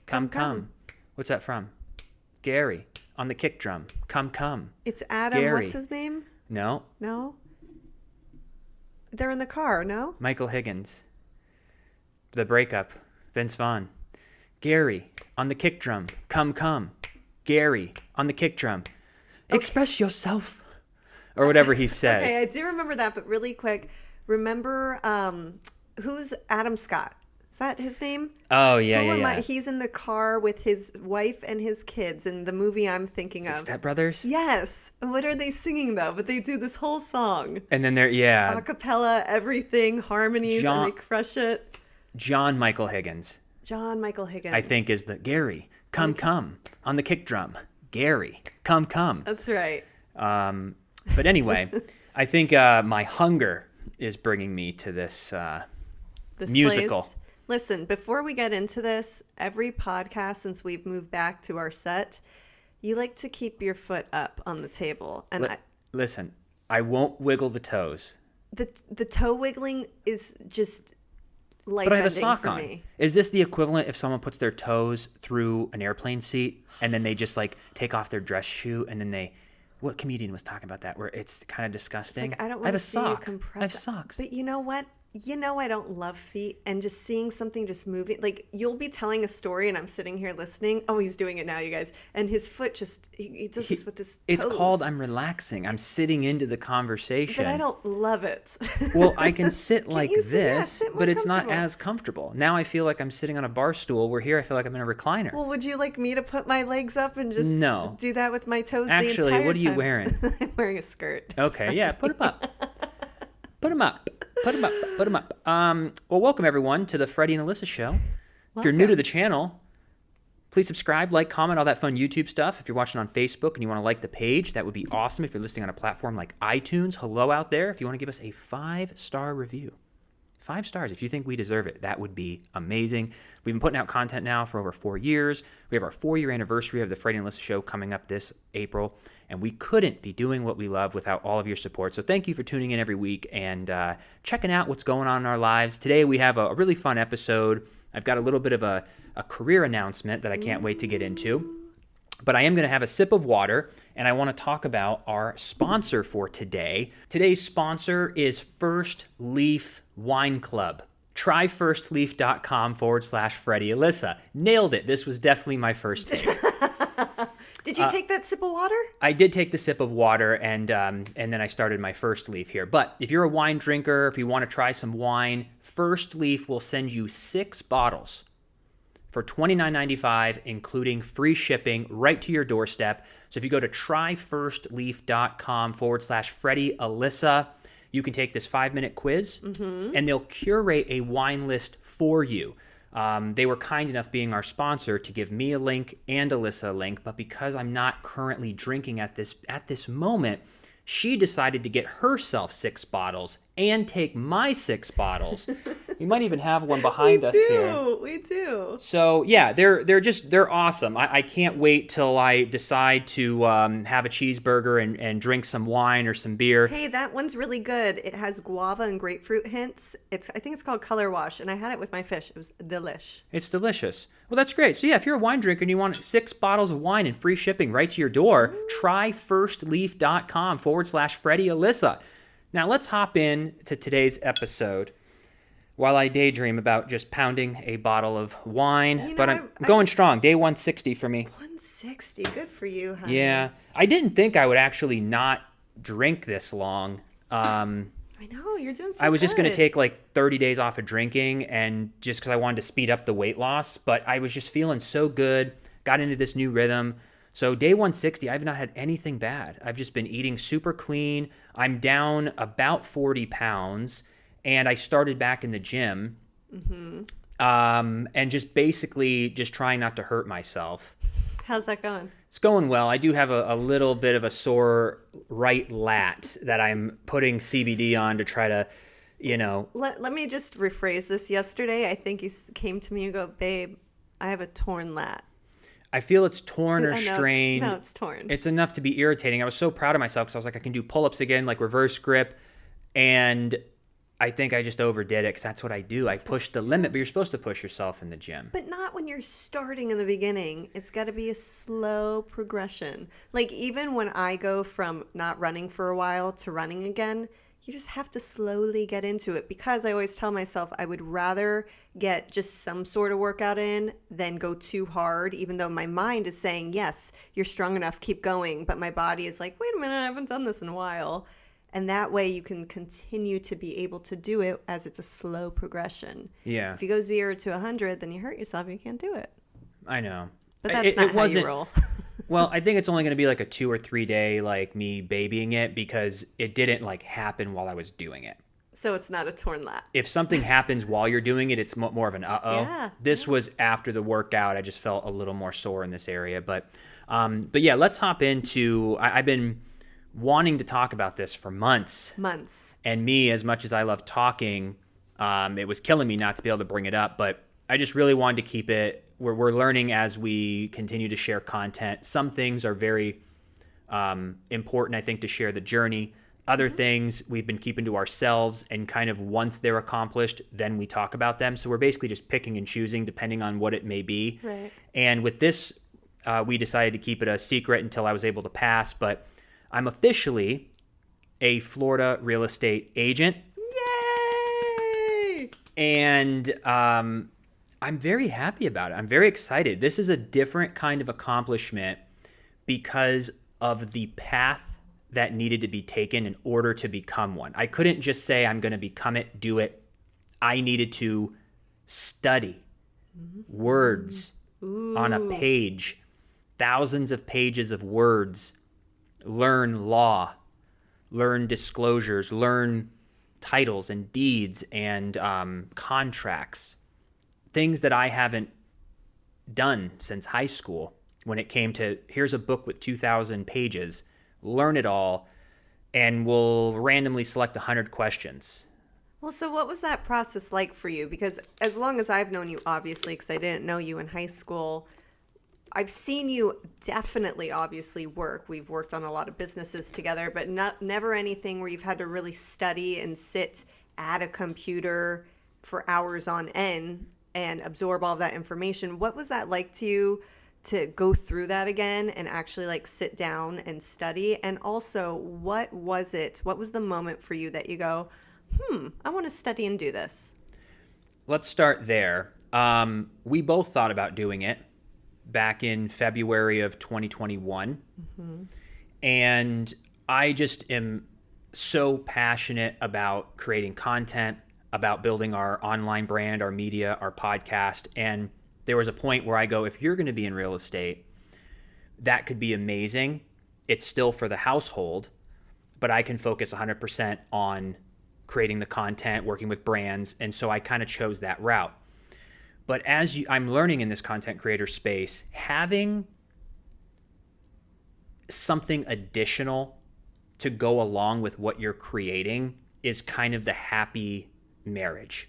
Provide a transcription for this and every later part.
Come, come. What's that from? Gary. On the kick drum. Come, come. It's Adam. Gary. What's his name? No. No? They're in the car, no? Michael Higgins. The breakup. Vince Vaughn. Gary. On the kick drum. Come, come. Gary. On the kick drum. Okay. Express yourself. Or whatever he says. Okay, I do remember that, but really quick. Remember, who's Adam Scott? Is that his name? Oh, yeah. He's in the car with his wife and his kids in the movie I'm thinking of. Step Brothers? Yes. And what are they singing, though? But they do this whole song. And then they're, a cappella, everything, harmonies, and they crush it. John Michael Higgins. I think is the Gary. Come, come. On the kick drum. Gary. Come, come. That's right. But anyway, I think my hunger is bringing me to this musical. Place. Listen, before we get into this, every podcast since we've moved back to our set, you like to keep your foot up on the table. And listen, I won't wiggle the toes. The toe wiggling is just life-ending for me. But I have a sock on. Is this the equivalent if someone puts their toes through an airplane seat and then they just like take off their dress shoe and then they... What comedian was talking about that? Where it's kind of disgusting. It's like, I don't want to see you compress. I have socks. But you know what? I don't love feet, and just seeing something just moving. Like, you'll be telling a story, and I'm sitting here listening. Oh, he's doing it now, you guys. And his foot just, he does this with his toes. It's called I'm relaxing. I'm sitting into the conversation. But I don't love it. Well, I can sit like this, but it's not as comfortable. Now I feel like I'm sitting on a bar stool, where here I feel like I'm in a recliner. Well, would you like me to put my legs up and just do that with my toes Actually, the entire what are you time? wearing? I'm wearing a skirt. Okay, yeah, put them up. Put them up. Put them up. Well, welcome everyone to the Freddie and Alyssa show. Welcome. If you're new to the channel, please subscribe, like, comment, all that fun YouTube stuff. If you're watching on Facebook and you want to like the page, that would be awesome. If you're listening on a platform like iTunes, hello out there. If you want to give us a 5-star review, 5 stars. If you think we deserve it, that would be amazing. We've been putting out content now for over 4 years. We have our 4-year anniversary of the Freddie and Alyssa show coming up this April, and we couldn't be doing what we love without all of your support. So thank you for tuning in every week and checking out what's going on in our lives. Today we have a really fun episode. I've got a little bit of a career announcement that I can't wait to get into. But I am going to have a sip of water, and I want to talk about our sponsor for today. Today's sponsor is First Leaf Wine Club. Try firstleaf.com/Freddie. Alyssa, nailed it. This was definitely my first take. Did you take that sip of water? I did take the sip of water, and then I started my First Leaf here. But if you're a wine drinker, if you want to try some wine, First Leaf will send you 6 bottles for $29.95, including free shipping right to your doorstep. So if you go to tryfirstleaf.com/Freddie Alyssa, you can take this 5-minute quiz, and they'll curate a wine list for you. They were kind enough, being our sponsor, to give me a link and Alyssa a link, but because I'm not currently drinking at this moment, she decided to get herself 6 bottles and take my 6 bottles. We might even have one behind us here. We do. So yeah, they're awesome. I can't wait till I decide to have a cheeseburger and drink some wine or some beer. Hey, that one's really good. It has guava and grapefruit hints. I think it's called Color Wash, and I had it with my fish. It was delish. It's delicious. Well, that's great. So yeah, if you're a wine drinker and you want 6 bottles of wine and free shipping right to your door, try firstleaf.com/Freddie Alyssa. Now let's hop in to today's episode while I daydream about just pounding a bottle of wine. But I'm going strong. Day 160 for me. 160. Good for you, honey. Yeah. I didn't think I would actually not drink this long. I know. You're doing so I was good. just going to take like 30 days off of drinking, and just because I wanted to speed up the weight loss. But I was just feeling so good. Got into this new rhythm. So day 160, I've not had anything bad. I've just been eating super clean. I'm down about 40 pounds. And I started back in the gym, and just basically just trying not to hurt myself. How's that going? It's going well. I do have a little bit of a sore right lat that I'm putting CBD on to try to, Let me just rephrase this. Yesterday, I think you came to me and go, babe, I have a torn lat. I feel it's torn or strained. No, it's torn. It's enough to be irritating. I was so proud of myself because I was like, I can do pull-ups again, like reverse grip, and I think I just overdid it because that's what I do. I pushed the limit, but you're supposed to push yourself in the gym. But not when you're starting in the beginning. It's got to be a slow progression. Like even when I go from not running for a while to running again, you just have to slowly get into it because I always tell myself I would rather get just some sort of workout in than go too hard, even though my mind is saying, yes, you're strong enough, keep going. But my body is like, wait a minute, I haven't done this in a while. And that way you can continue to be able to do it as it's a slow progression. Yeah. If you go 0 to 100, then you hurt yourself. You can't do it. I know. But that's not how you roll. Well, I think it's only going to be like a 2 or 3 day, like me babying it because it didn't like happen while I was doing it. So it's not a torn lat. If something happens while you're doing it, it's more of an uh-oh. Yeah, This was after the workout. I just felt a little more sore in this area. But yeah, let's hop into, I've been wanting to talk about this for months. And me, as much as I love talking, it was killing me not to be able to bring it up. But I just really wanted to keep it. We're learning as we continue to share content. Some things are very important, I think, to share the journey. Other things we've been keeping to ourselves, and kind of once they're accomplished, then we talk about them. So we're basically just picking and choosing depending on what it may be. Right. And with this, we decided to keep it a secret until I was able to pass. But I'm officially a Florida real estate agent. Yay! And I'm very happy about it. I'm very excited. This is a different kind of accomplishment because of the path that needed to be taken in order to become one. I couldn't just say I'm going to become it, do it. I needed to study words on a page, thousands of pages of words, learn law, learn disclosures, learn titles and deeds and contracts, things that I haven't done since high school when it came to here's a book with 2,000 pages, learn it all, and we'll randomly select 100 questions. Well, so what was that process like for you? Because as long as I've known you, obviously, because I didn't know you in high school, I've seen you definitely, obviously, work. We've worked on a lot of businesses together, but never anything where you've had to really study and sit at a computer for hours on end and absorb all of that information. What was that like to you to go through that again and actually like sit down and study? And also, what was it? What was the moment for you that you go, I want to study and do this? Let's start there. We both thought about doing it back in February of 2021. And I just am so passionate about creating content, about building our online brand, our media, our podcast. And there was a point where I go, if you're going to be in real estate, that could be amazing. It's still for the household, but I can focus 100% on creating the content, working with brands. And so I kind of chose that route. But as I'm learning in this content creator space, having something additional to go along with what you're creating is kind of the happy marriage.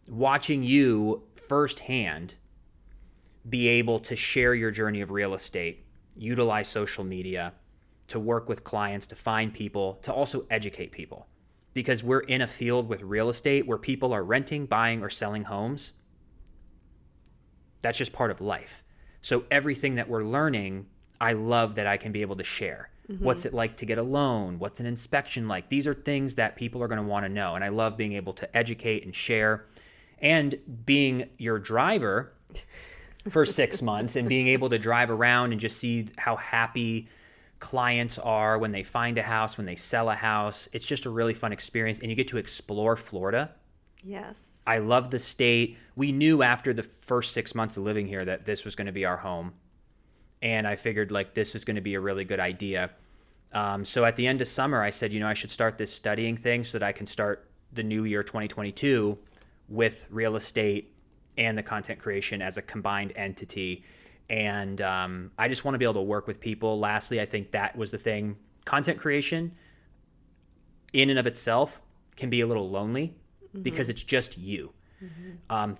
Watching you firsthand be able to share your journey of real estate, utilize social media to work with clients, to find people, to also educate people. Because we're in a field with real estate where people are renting, buying, or selling homes. That's just part of life. So everything that we're learning, I love that I can be able to share. What's it like to get a loan? What's an inspection like? These are things that people are going to want to know. And I love being able to educate and share. And being your driver for 6 months and being able to drive around and just see how happy clients are when they find a house, when they sell a house. It's just a really fun experience. And you get to explore Florida. Yes. I love the state. We knew after the first 6 months of living here that this was going to be our home. And I figured like this is going to be a really good idea. So at the end of summer, I said, I should start this studying thing so that I can start the new year 2022 with real estate and the content creation as a combined entity. And I just want to be able to work with people. Lastly, I think that was the thing. Content creation in and of itself can be a little lonely because it's just you.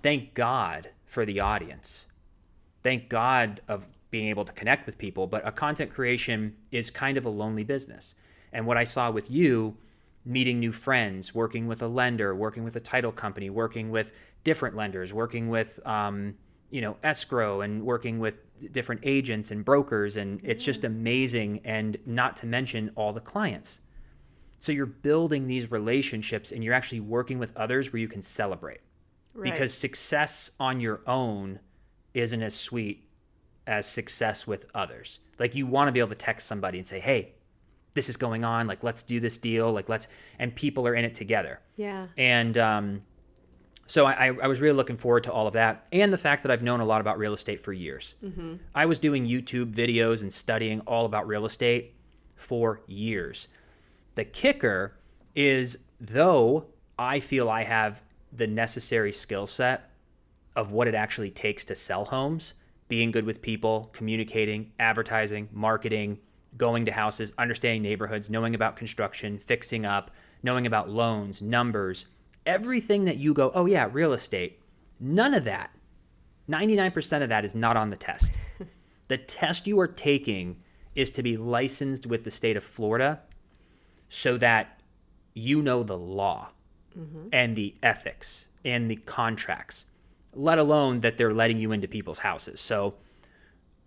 Thank God for the audience. Thank God of being able to connect with people. But a content creation is kind of a lonely business. And what I saw with you meeting new friends, working with a lender, working with a title company, working with different lenders, working with, escrow, and working with different agents and brokers. And it's just amazing. And not to mention all the clients. So you're building these relationships and you're actually working with others where you can celebrate. Right. Because success on your own isn't as sweet as success with others. Like, you want to be able to text somebody and say, hey, this is going on. Like, let's do this deal. Like, and people are in it together. Yeah. And so I was really looking forward to all of that. And the fact that I've known a lot about real estate for years. Mm-hmm. I was doing YouTube videos and studying all about real estate for years. The kicker is, though I feel I have the necessary skill set of what it actually takes to sell homes, being good with people, communicating, advertising, marketing, going to houses, understanding neighborhoods, knowing about construction, fixing up, knowing about loans, numbers, everything that you go, oh yeah, real estate, none of that, 99% of that is not on the test. The test you are taking is to be licensed with the state of Florida so that you know the law and the ethics and the contracts, let alone that they're letting you into people's houses. So,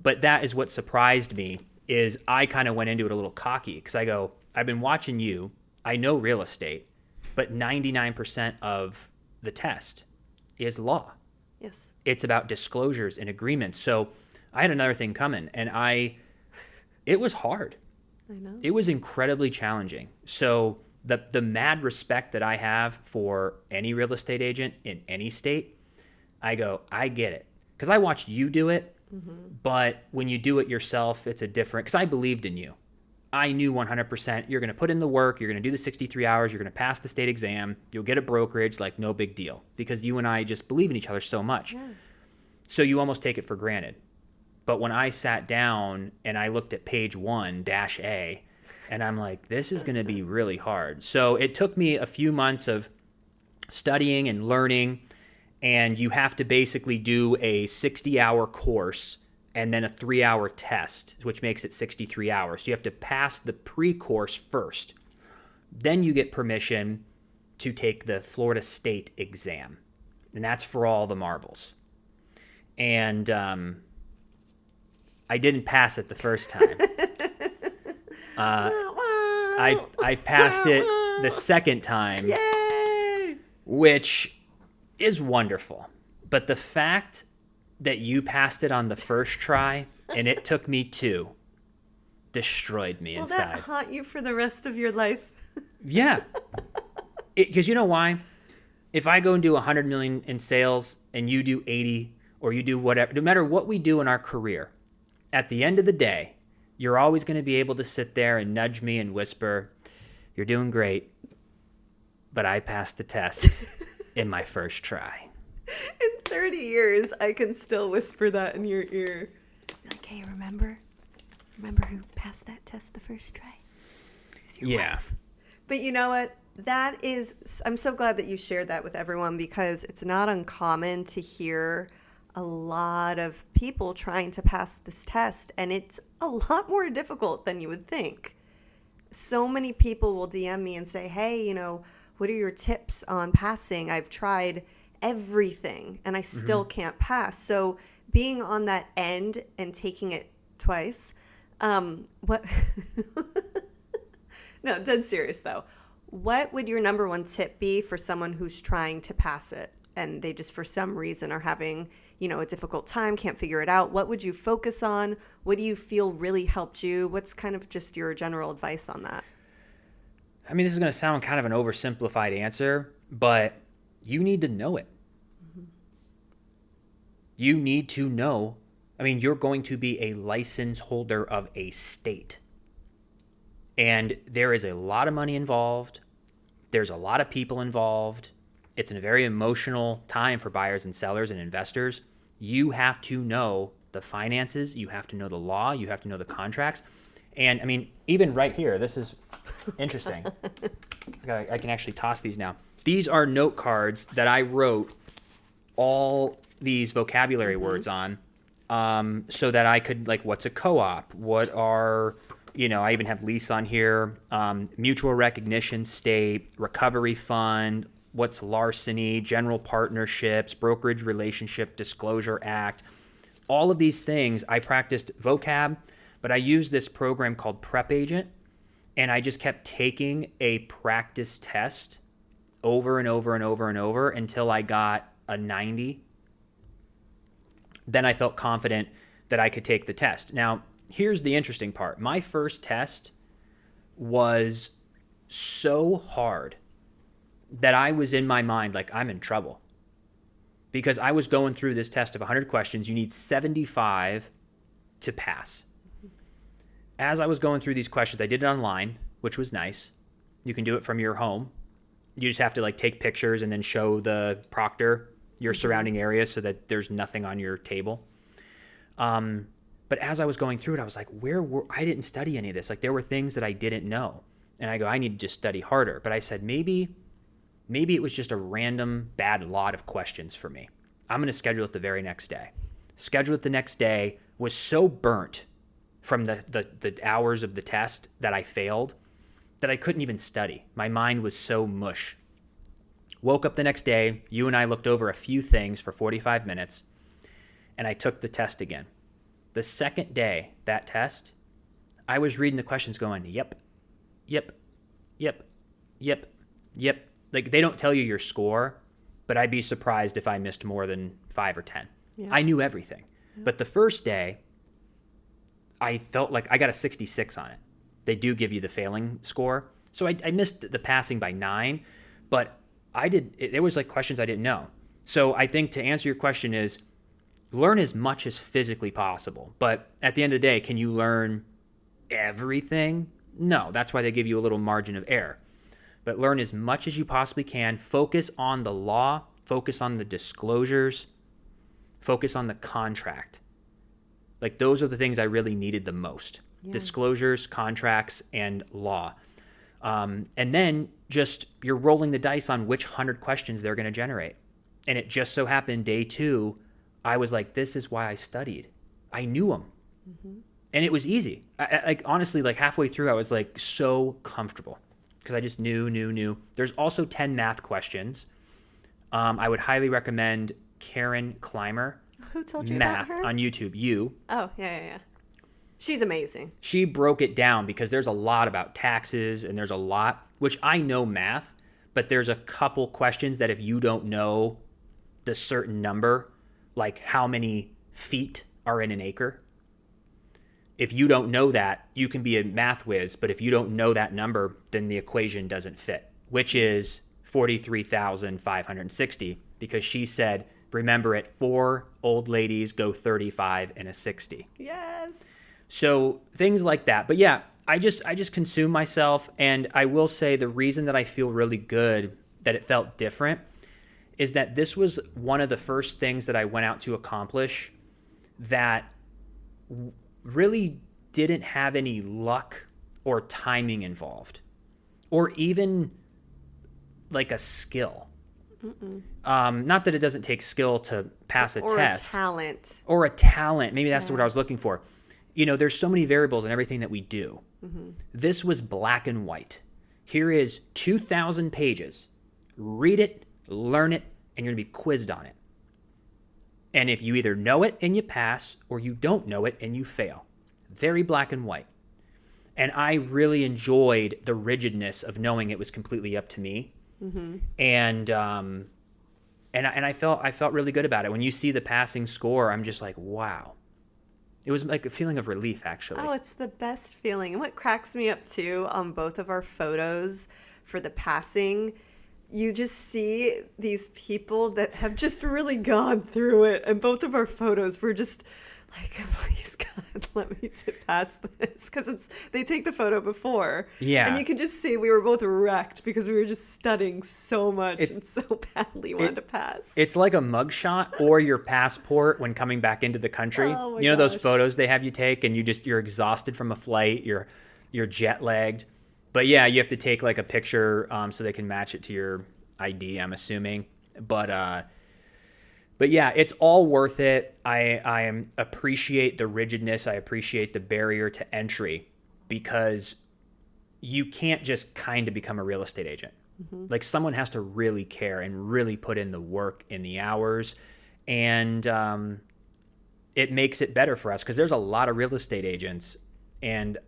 but that is what surprised me, is I kind of went into it a little cocky because I go, I've been watching you, I know real estate, but 99% of the test is law. Yes. It's about disclosures and agreements. So I had another thing coming, and it was hard. I know. It was incredibly challenging. So the mad respect that I have for any real estate agent in any state, I go, I get it. Because I watched you do it, but when you do it yourself, it's a different, because I believed in you. I knew 100% you're going to put in the work, you're going to do the 63 hours, you're going to pass the state exam, you'll get a brokerage, like no big deal. Because you and I just believe in each other so much. Yeah. So you almost take it for granted. But when I sat down and I looked at page 1-A, and I'm like, this is going to be really hard. So it took me a few months of studying and learning, and you have to basically do a 60-hour course and then a 3-hour test, which makes it 63 hours. So you have to pass the pre-course first. Then you get permission to take the Florida State exam, and that's for all the marbles. And I didn't pass it the first time. I passed it the second time. Yay! Which is wonderful. But the fact that you passed it on the first try and it took me 2 destroyed me inside. Will that haunt you for the rest of your life? Yeah. Because you know why? If I go and do 100 million in sales and you do 80, or you do whatever, no matter what we do in our career, at the end of the day, you're always going to be able to sit there and nudge me and whisper, you're doing great, but I passed the test in my first try. In 30 years, I can still whisper that in your ear. Like, hey, remember who passed that test the first try? It's your wife. But you know what? I'm so glad that you shared that with everyone, because it's not uncommon to hear a lot of people trying to pass this test, and it's a lot more difficult than you would think. So many people will DM me and say, hey, what are your tips on passing? I've tried everything and I still can't pass. So being on that end and taking it twice, what? No, dead serious though. What would your number one tip be for someone who's trying to pass it and they just for some reason are having, a difficult time, can't figure it out? What would you focus on? What do you feel really helped you? What's kind of just your general advice on that? I mean, this is going to sound kind of an oversimplified answer, but you need to know it. You need to know. I mean, you're going to be a license holder of a state. And there is a lot of money involved. There's a lot of people involved. It's a very emotional time for buyers and sellers and investors. You have to know the finances. You have to know the law. You have to know the contracts. And I mean, even right here, this is interesting. I can actually toss these now. These are note cards that I wrote all these vocabulary words on, so that I could, like, what's a co-op? What are I even have lease on here, mutual recognition state, recovery fund, what's larceny, general partnerships, brokerage relationship, disclosure act. All of these things, I practiced vocab, but I used this program called Prep Agent, and I just kept taking a practice test over and over and over and over until I got a 90. Then I felt confident that I could take the test. Now, here's the interesting part. My first test was so hard that I was in my mind like, I'm in trouble. Because I was going through this test of 100 questions. You need 75 to pass. As I was going through these questions, I did it online, which was nice. You can do it from your home. You just have to take pictures and then show the proctor your surrounding area so that there's nothing on your table. But as I was going through it, I was like, I didn't study any of this. There were things that I didn't know. And I go, I need to just study harder. But I said, maybe it was just a random bad lot of questions for me. I'm going to schedule it the very next day. Schedule it the next day, was so burnt from the hours of the test that I failed that I couldn't even study. My mind was so mush. Woke up the next day, you and I looked over a few things for 45 minutes, and I took the test again. The second day, that test, I was reading the questions going, yep, yep, yep, yep, yep. They don't tell you your score, but I'd be surprised if I missed more than 5 or 10. Yeah. I knew everything. Yeah. But the first day, I felt like I got a 66 on it. They do give you the failing score. So I missed the passing by 9, but there was questions I didn't know. So I think to answer your question is, learn as much as physically possible. But at the end of the day, can you learn everything? No, that's why they give you a little margin of error. But learn as much as you possibly can. Focus on the law. Focus on the disclosures. Focus on the contract. Those are the things I really needed the most. Yeah. Disclosures, contracts, and law. And then just you're rolling the dice on which 100 questions they're going to generate. And it just so happened day 2, I was like, this is why I studied. I knew them. Mm-hmm. And it was easy. Honestly, halfway through, I was so comfortable because I just knew. There's also 10 math questions. I would highly recommend Karen Clymer. Who told you Math about her? On YouTube. You. Oh, yeah. She's amazing. She broke it down because there's a lot about taxes and there's a lot, which I know math, but there's a couple questions that if you don't know the certain number, like how many feet are in an acre, if you don't know that, you can be a math whiz, but if you don't know that number, then the equation doesn't fit, which is 43,560, because she said, remember it, 4 old ladies go 35 in a 60. Yes. So things like that. But yeah, I just consume myself. And I will say the reason that I feel really good that it felt different is that this was one of the first things that I went out to accomplish that really didn't have any luck or timing involved, or even a skill. Not that it doesn't take skill to pass a test. Or a talent. Maybe that's what I was looking for. There's so many variables in everything that we do. Mm-hmm. This was black and white. Here is 2,000 pages. Read it, learn it, and you're going to be quizzed on it. And if you either know it and you pass, or you don't know it and you fail. Very black and white. And I really enjoyed the rigidness of knowing it was completely up to me. Mm-hmm. And I felt really good about it. When you see the passing score, I'm just like, wow. It was like a feeling of relief, actually. Oh, it's the best feeling. And what cracks me up, too, on both of our photos for the passing, you just see these people that have just really gone through it. And both of our photos were just like, please, God, let me pass this. Because they take the photo before. Yeah. And you can just see we were both wrecked because we were just studying so much and so badly wanted to pass. It's like a mugshot or your passport when coming back into the country. Oh, you know those photos they have you take and you're exhausted from a flight, you're jet lagged. But yeah, you have to take a picture so they can match it to your ID, I'm assuming. But yeah, it's all worth it. I appreciate the rigidness. I appreciate the barrier to entry. because you can't just kind of become a real estate agent. Like someone has to really care and really put in the work in the hours. And it makes it better for us because there's a lot of real estate agents, and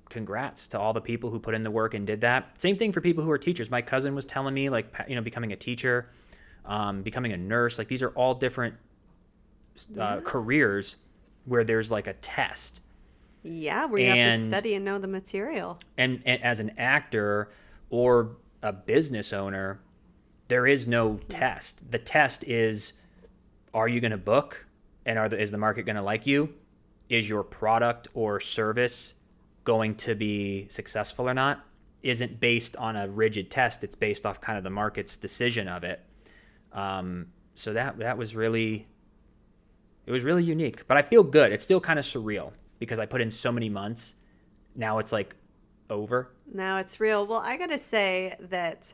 congrats to all the people who put in the work and did that. Same thing for people who are teachers. My cousin was telling me, like, you know, becoming a teacher, becoming a nurse, like these are all different careers where there's like a test. Yeah, where you have to study and know the material. And as an actor or a business owner, there is no test. The test is, are you going to book, and is the market going to like you? Is your product or service going to be successful or not? Isn't based on a rigid test. It's based off kind of the market's decision of it. So that was really, it was really unique. But I feel good. It's still kind of surreal because I put in so many months. Now it's like over. Now it's real. Well, I got to say that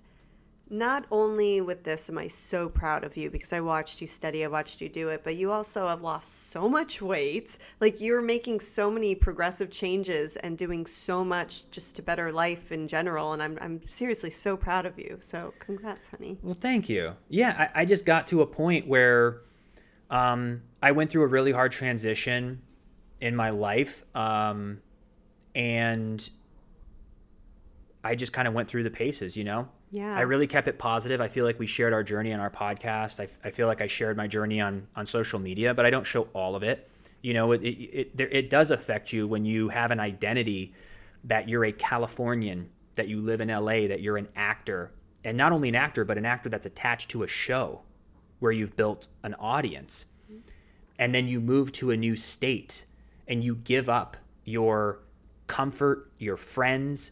not only with this am I so proud of you because I watched you study, I watched you do it, but you also have lost so much weight. Like you're making so many progressive changes and doing so much just to better life in general. And I'm seriously so proud of you. So congrats, honey. Well, thank you. Yeah, I just got to a point where I went through a really hard transition in my life. And I just kind of went through the paces, you know? Yeah. I really kept it positive. I feel like we shared our journey on our podcast. I feel like I shared my journey on social media, but I don't show all of it. You know, it does affect you when you have an identity that you're a Californian, that you live in LA, that you're an actor. And not only an actor, but an actor that's attached to a show where you've built an audience. And then you move to a new state and you give up your comfort, your friends,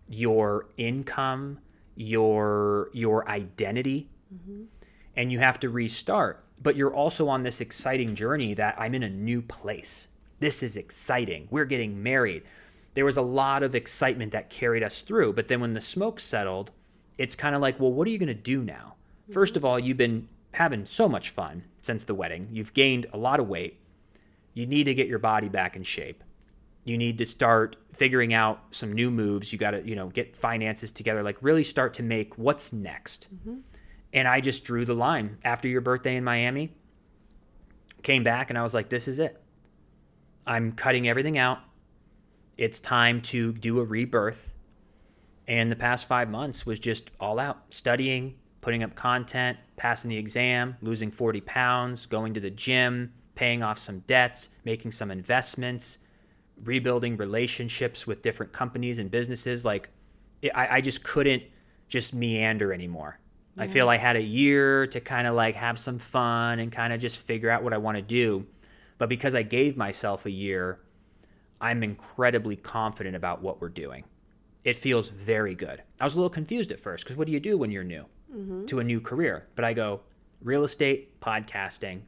your income, your identity, and you have to restart. But you're also on this exciting journey that I'm in a new place. This is exciting. We're getting married. There was a lot of excitement that carried us through. But then when the smoke settled, it's kind of like, well, what are you going to do now? First of all, you've been having so much fun since the wedding. You've gained a lot of weight. You need to get your body back in shape. You need to start figuring out some new moves. You got to, you know, get finances together, like really start to make what's next. And I just drew the line after your birthday in Miami, came back and I was like, this is it. I'm cutting everything out. It's time to do a rebirth. And the past 5 months was just all out studying, putting up content, passing the exam, losing 40 pounds, going to the gym, paying off some debts, making some investments, rebuilding relationships with different companies and businesses. Like I just couldn't just meander anymore. Yeah. I feel I had a year to kind of like have some fun and kind of just figure out what I want to do. But because I gave myself a year, I'm incredibly confident about what we're doing. It feels very good. I was a little confused at first because what do you do when you're new to a new career? But I go, real estate, podcasting.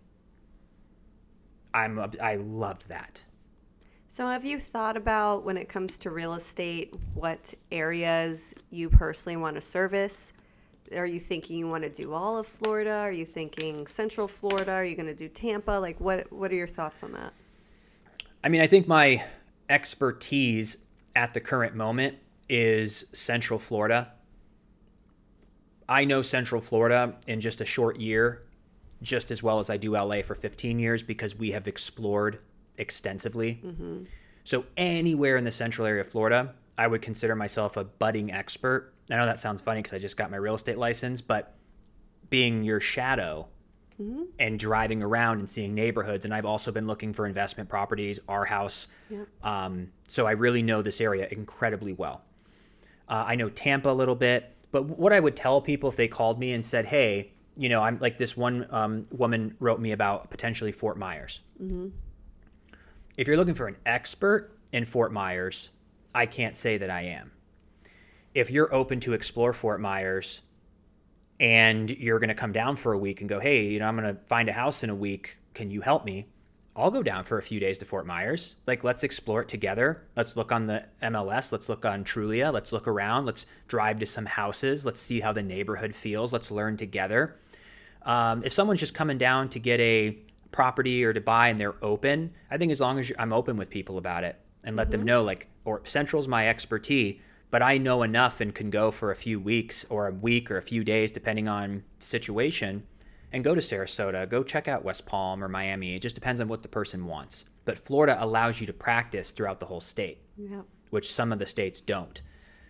I love that. So have you thought about, when it comes to real estate, what areas you personally want to service? Are you thinking you want to do all of Florida? Are you thinking Central Florida? Are you going to do Tampa? Like, what are your thoughts on that? I mean, I think my expertise at the current moment is Central Florida. I know Central Florida in just a short year, just as well as I do LA for 15 years because we have explored extensively. So anywhere in the central area of Florida, I would consider myself a budding expert. I know that sounds funny because I just got my real estate license, but being your shadow and driving around and seeing neighborhoods, and I've also been looking for investment properties, our house. So I really know this area incredibly well. I know Tampa a little bit, but what I would tell people if they called me and said, hey, you know, I'm like this one woman wrote me about potentially Fort Myers. If you're looking for an expert in Fort Myers, I can't say that I am. If you're open to explore Fort Myers and you're going to come down for a week and go, hey, you know, I'm going to find a house in a week. Can you help me? I'll go down for a few days to Fort Myers. Like, let's explore it together. Let's look on the MLS. Let's look on Trulia. Let's look around. Let's drive to some houses. Let's see how the neighborhood feels. Let's learn together. If someone's just coming down to get a property or to buy and they're open, I think as long as I'm open with people about it, and let them know, like, or Central's my expertise, but I know enough and can go for a few weeks or a week or a few days, depending on situation, and go to Sarasota, go check out West Palm or Miami. It just depends on what the person wants. But Florida allows you to practice throughout the whole state, which some of the states don't.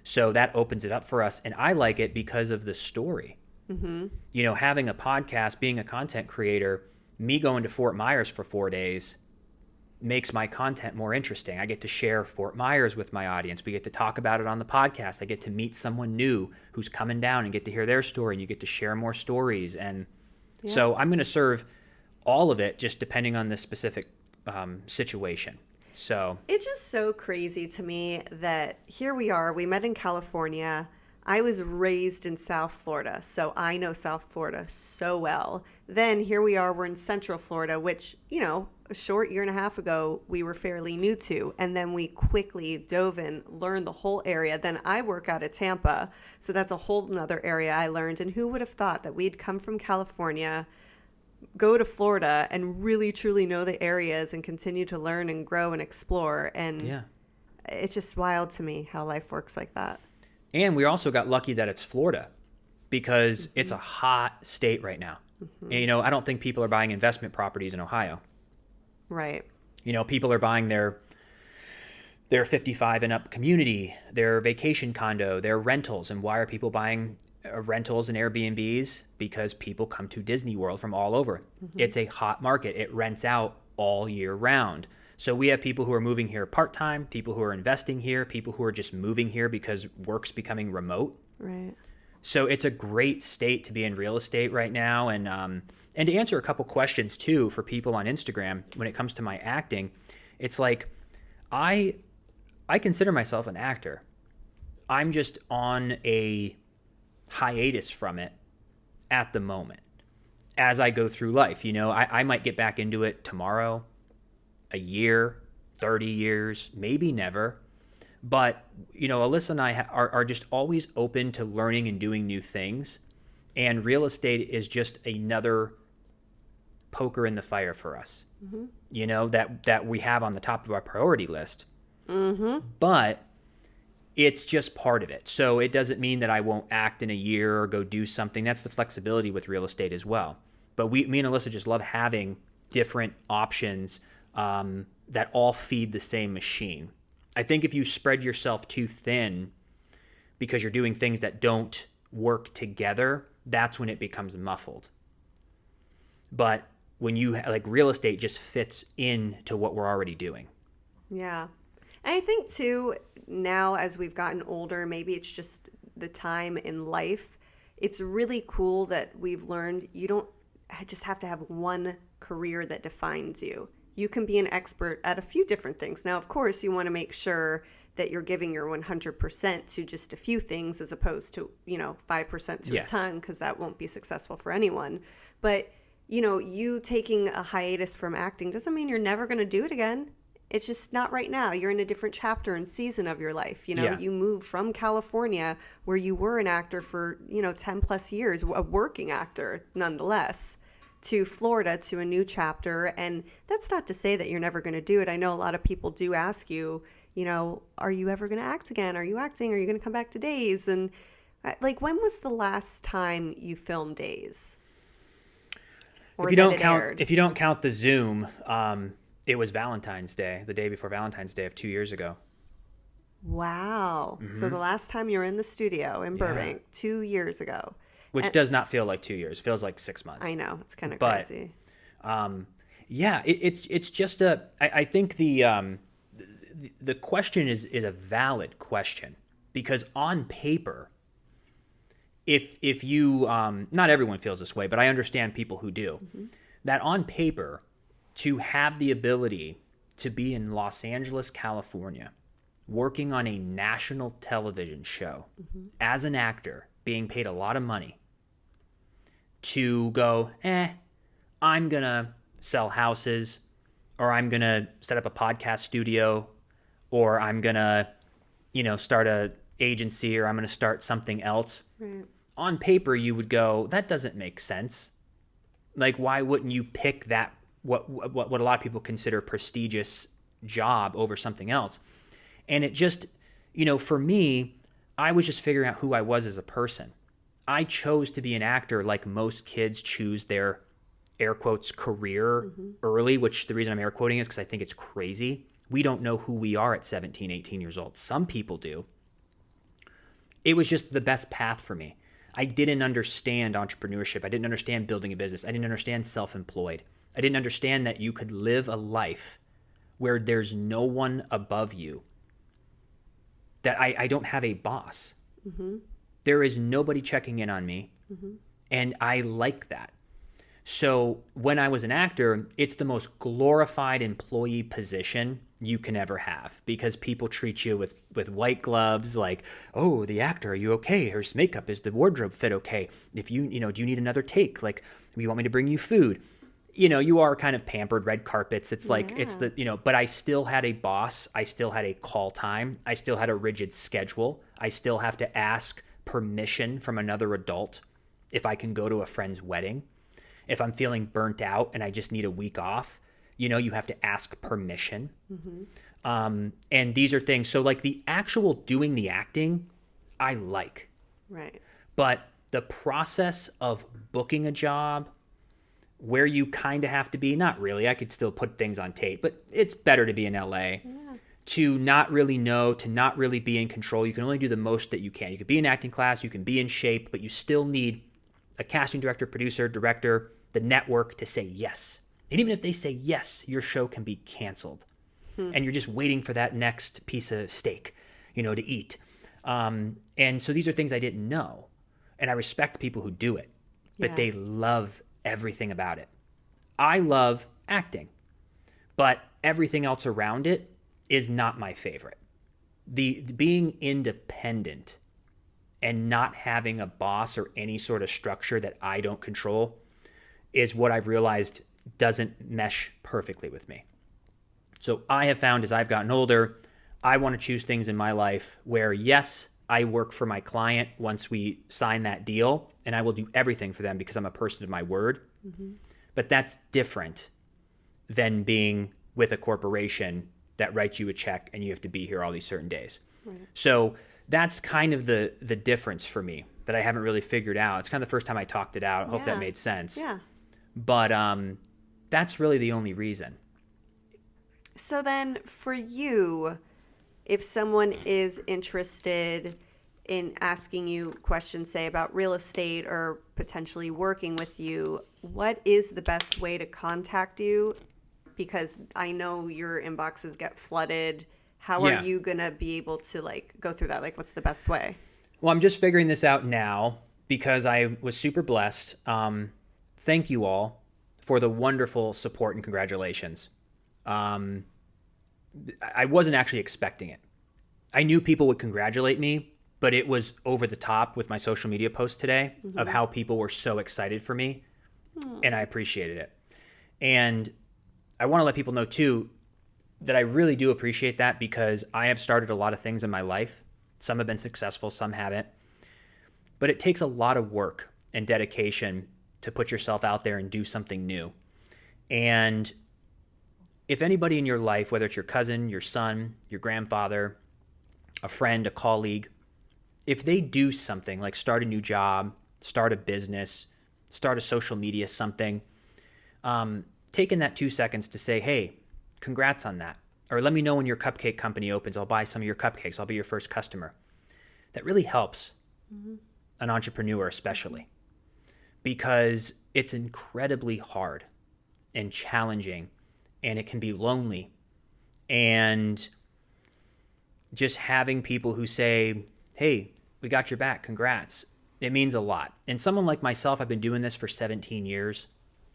So that opens it up for us. And I like it because of the story. You know, having a podcast, being a content creator, me going to Fort Myers for 4 days makes my content more interesting. I get to share Fort Myers with my audience. We get to talk about it on the podcast. I get to meet someone new who's coming down and get to hear their story, and you get to share more stories. And so I'm going to serve all of it, just depending on the specific situation. So it's just so crazy to me that here we are. We met in California. I was raised in South Florida, so I know South Florida so well. Then here we are, we're in Central Florida, which, you know, a short year and a half ago, we were fairly new to. And then we quickly dove in, learned the whole area. Then I work out of Tampa, so that's a whole nother area I learned. And who would have thought that we'd come from California, go to Florida, and really truly know the areas and continue to learn and grow and explore. And it's just wild to me how life works like that. And we also got lucky that it's Florida, because it's a hot state right now. And, you know, I don't think people are buying investment properties in Ohio. Right. You know, people are buying their 55 and up community, their vacation condo, their rentals. And why are people buying rentals and Airbnbs? Because people come to Disney World from all over. It's a hot market. It rents out all year round. So we have people who are moving here part-time, people who are investing here, people who are just moving here because work's becoming remote. Right. So it's a great state to be in real estate right now. And to answer a couple questions too for people on Instagram, when it comes to my acting, it's like I consider myself an actor. I'm just on a hiatus from it at the moment as I go through life. You know, I might get back into it tomorrow, a year, 30 years, maybe never. But, you know, Alyssa and I are just always open to learning and doing new things. And real estate is just another poker in the fire for us, you know, that we have on the top of our priority list. But it's just part of it. So it doesn't mean that I won't act in a year or go do something. That's the flexibility with real estate as well. But me and Alyssa just love having different options that all feed the same machine. I think if you spread yourself too thin because you're doing things that don't work together, that's when it becomes muffled. But when you, like, real estate just fits into what we're already doing. Yeah. And I think too, now as we've gotten older, maybe it's just the time in life. It's really cool that we've learned you don't just have to have one career that defines you. You can be an expert at a few different things. Now, of course, you want to make sure that you're giving your 100% to just a few things as opposed to, 5% to a ton, because that won't be successful for anyone. But, you taking a hiatus from acting doesn't mean you're never going to do it again. It's just not right now. You're in a different chapter and season of your life. You moved from California, where you were an actor for, 10 plus years, a working actor nonetheless, to Florida, to a new chapter. And that's not to say that you're never going to do it. I know a lot of people do ask you, are you ever going to act again? Are you acting? Are you going to come back to Days? And when was the last time you filmed Days? If you don't count the Zoom, it was Valentine's Day, the day before Valentine's Day of 2 years ago. Wow. So the last time you were in the studio in Burbank, 2 years ago. Which does not feel like 2 years. It feels like 6 months. I know. It's kind of crazy. It's just I think the question is a valid question, because on paper, if you, not everyone feels this way, but I understand people who do, that on paper, to have the ability to be in Los Angeles, California, working on a national television show as an actor, being paid a lot of money, to go, I'm going to sell houses, or I'm going to set up a podcast studio, or I'm going to, start a agency, or I'm going to start something else. Right. On paper, you would go, that doesn't make sense. Like, why wouldn't you pick that, what a lot of people consider prestigious job over something else. And it just, for me, I was just figuring out who I was as a person. I chose to be an actor like most kids choose their air quotes career early, which the reason I'm air quoting is because I think it's crazy. We don't know who we are at 17, 18 years old. Some people do. It was just the best path for me. I didn't understand entrepreneurship. I didn't understand building a business. I didn't understand self-employed. I didn't understand that you could live a life where there's no one above you, that I don't have a boss. There is nobody checking in on me. And I like that. So when I was an actor, it's the most glorified employee position you can ever have, because people treat you with white gloves, like, oh, the actor, are you okay? Her makeup, is the wardrobe fit okay? If do you need another take? Like, you want me to bring you food? You are kind of pampered, red carpets. It's like, it's but I still had a boss. I still had a call time. I still had a rigid schedule. I still have to ask permission from another adult if I can go to a friend's wedding. If I'm feeling burnt out and I just need a week off, you have to ask permission. And these are things. So like the actual doing the acting, I like. Right. But the process of booking a job where you kind of have to be, not really, I could still put things on tape, but it's better to be in LA, to not really know, to not really be in control. You can only do the most that you can. You could be in acting class, you can be in shape, but you still need a casting director, producer, director, the network to say yes. And even if they say yes, your show can be canceled. And you're just waiting for that next piece of steak, to eat. And so these are things I didn't know. And I respect people who do it, but they love everything about it. I love acting, but everything else around it is not my favorite. The being independent and not having a boss or any sort of structure that I don't control is what I've realized doesn't mesh perfectly with me. So I have found as I've gotten older, I want to choose things in my life where, yes, I work for my client once we sign that deal, and I will do everything for them because I'm a person of my word. But that's different than being with a corporation that writes you a check and you have to be here all these certain days. So that's kind of the difference for me that I haven't really figured out. It's kind of the first time I talked it out. I hope that made sense. Yeah. But that's really the only reason. So then for you, if someone is interested in asking you questions, say about real estate or potentially working with you, what is the best way to contact you? Because I know your inboxes get flooded. How are you going to be able to go through that? What's the best way? Well, I'm just figuring this out now because I was super blessed. Thank you all for the wonderful support and congratulations. I wasn't actually expecting it. I knew people would congratulate me, but it was over the top with my social media posts today of how people were so excited for me, and I appreciated it. And I want to let people know too that I really do appreciate that, because I have started a lot of things in my life. Some have been successful, some haven't. But it takes a lot of work and dedication to put yourself out there and do something new. And if anybody in your life, whether it's your cousin, your son, your grandfather, a friend, a colleague, if they do something like start a new job, start a business, start a social media something, taking that 2 seconds to say, hey, congrats on that. Or let me know when your cupcake company opens. I'll buy some of your cupcakes. I'll be your first customer. That really helps an entrepreneur especially, because it's incredibly hard and challenging, and it can be lonely. And just having people who say, hey, we got your back, congrats, it means a lot. And someone like myself, I've been doing this for 17 years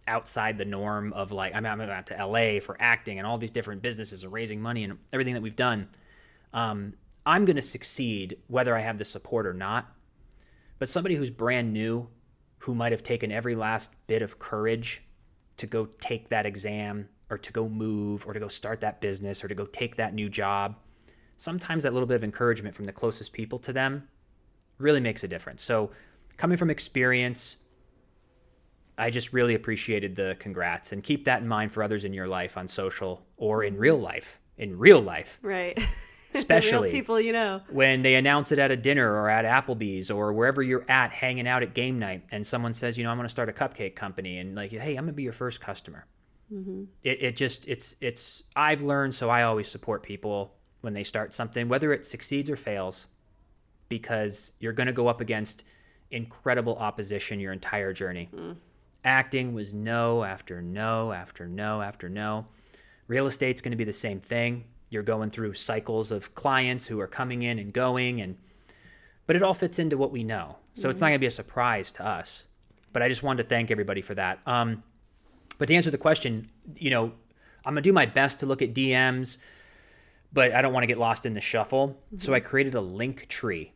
outside the norm of I'm out to LA for acting and all these different businesses and raising money and everything that we've done. I'm going to succeed whether I have the support or not. But somebody who's brand new, who might have taken every last bit of courage to go take that exam or to go move or to go start that business or to go take that new job, sometimes that little bit of encouragement from the closest people to them really makes a difference. So coming from experience, I just really appreciated the congrats, and keep that in mind for others in your life on social or in real life. in real life, Right. especially Real people, you know. when they announce it at a dinner or at Applebee's or wherever you're at hanging out at game night, and someone says, I'm going to start a cupcake company, and like, hey, I'm going to be your first customer. It's I've learned, so I always support people when they start something, whether it succeeds or fails, because you're going to go up against incredible opposition your entire journey. Acting was no after no after no after no. Real estate's going to be the same thing. You're going through cycles of clients who are coming in and going, but it all fits into what we know. So it's not going to be a surprise to us. But I just wanted to thank everybody for that. But to answer the question, I'm going to do my best to look at DMs, but I don't want to get lost in the shuffle. So I created a link tree,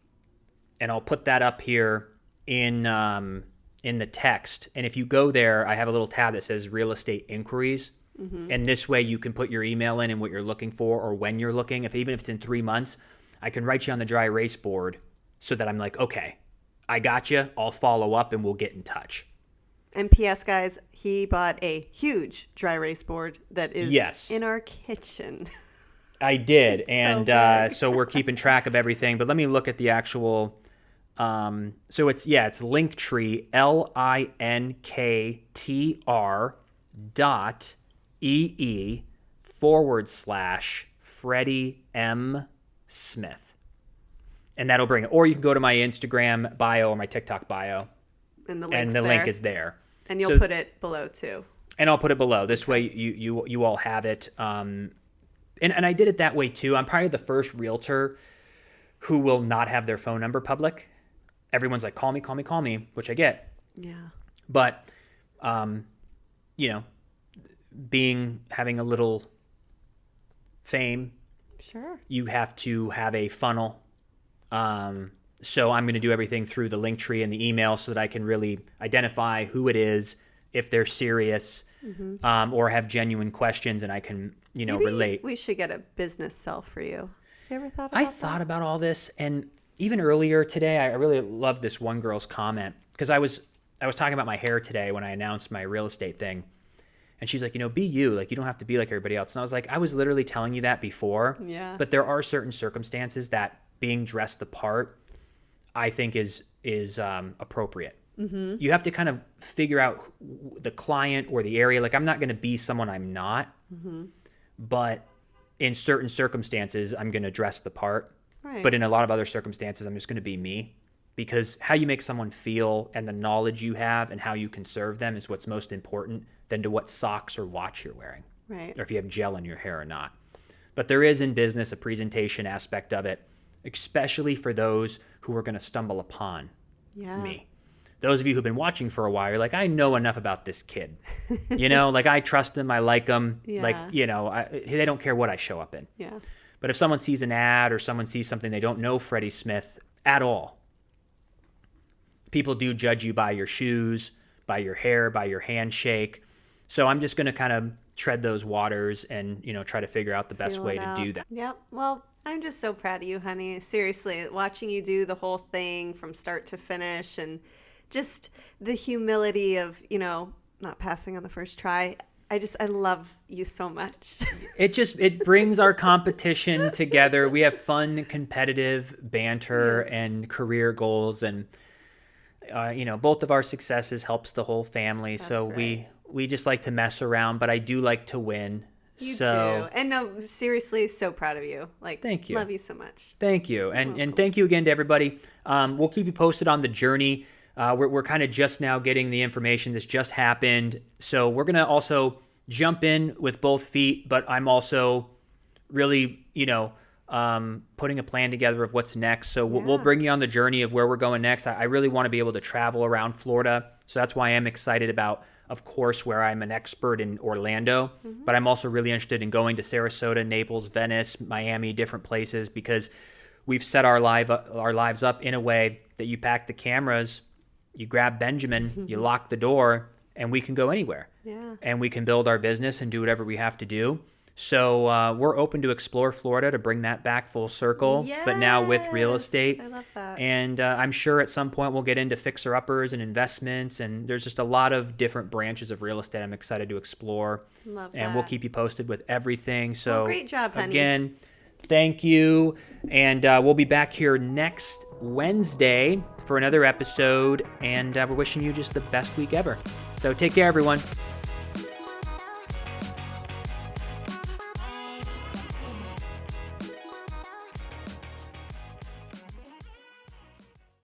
and I'll put that up here in the text. And if you go there, I have a little tab that says real estate inquiries. And this way you can put your email in and what you're looking for, or when you're looking. Even if it's in 3 months, I can write you on the dry erase board so that I'm like, okay, I got you. I'll follow up and we'll get in touch. And P.S. guys, he bought a huge dry erase board that is in our kitchen. I did. And big. so we're keeping track of everything. But let me look at the actual. So it's Linktree, linktr.ee/Freddie M. Smith. And that'll bring it. Or you can go to my Instagram bio or my TikTok bio. And the link is there. And you'll put it below too. And I'll put it below. This way you all have it. And I did it that way too. I'm probably the first realtor who will not have their phone number public. Everyone's like, call me, which I get. Yeah. But, having a little fame, sure, you have to have a funnel. So I'm going to do everything through the link tree and the email so that I can really identify who it is, if they're serious, or have genuine questions, and I can, Maybe relate. We should get a business cell for you. Have you ever thought about that? I thought about all this, and even earlier today, I really loved this one girl's comment, because I was talking about my hair today when I announced my real estate thing. And she's like, be you. Like, you don't have to be like everybody else. And I was like, I was literally telling you that before. Yeah. But there are certain circumstances that being dressed the part, I think, is appropriate. You have to kind of figure out the client or the area. Like, I'm not going to be someone I'm not. But in certain circumstances, I'm going to dress the part. Right. But in a lot of other circumstances, I'm just going to be me. Because how you make someone feel and the knowledge you have and how you can serve them is what's most important than to what socks or watch you're wearing. Right. Or if you have gel in your hair or not. But there is in business a presentation aspect of it, especially for those who are going to stumble upon me. Those of you who've been watching for a while, you're like, I know enough about this kid. Like, I trust them. I like them. Yeah. Like, they don't care what I show up in. Yeah. But if someone sees an ad or someone sees something they don't know Freddie Smith at all, people do judge you by your shoes, by your hair, by your handshake. So I'm just going to kind of tread those waters and, try to figure out the best way to do that. Yep. Well, I'm just so proud of you, honey. Seriously, watching you do the whole thing from start to finish, and just the humility of, not passing on the first try. I love you so much. It brings our competition together. We have fun, competitive banter and career goals, and both of our successes helps the whole family. That's so right. we just like to mess around, but I do like to win. You do. And no, seriously, so proud of you. Like, thank you. Love you so much. Thank you. And thank you again to everybody. We'll keep you posted on the journey. We're kind of just now getting the information. This just happened. So we're going to also jump in with both feet, but I'm also really, putting a plan together of what's next. So we'll bring you on the journey of where we're going next. I really want to be able to travel around Florida. So that's why I'm excited about, of course, where I'm an expert in Orlando, but I'm also really interested in going to Sarasota, Naples, Venice, Miami, different places, because we've set our lives up in a way that you pack the cameras, you grab Benjamin, you lock the door, and we can go anywhere. Yeah. And we can build our business and do whatever we have to do. So we're open to explore Florida to bring that back full circle, but now with real Yes, estate. I love that. And I'm sure at some point we'll get into fixer-uppers and investments, and there's just a lot of different branches of real estate I'm excited to explore. Love And we'll that. keep you posted with everything. So great job, honey. again, thank you. And we'll be back here next Wednesday for another episode, and we're wishing you just the best week ever. So take care, everyone.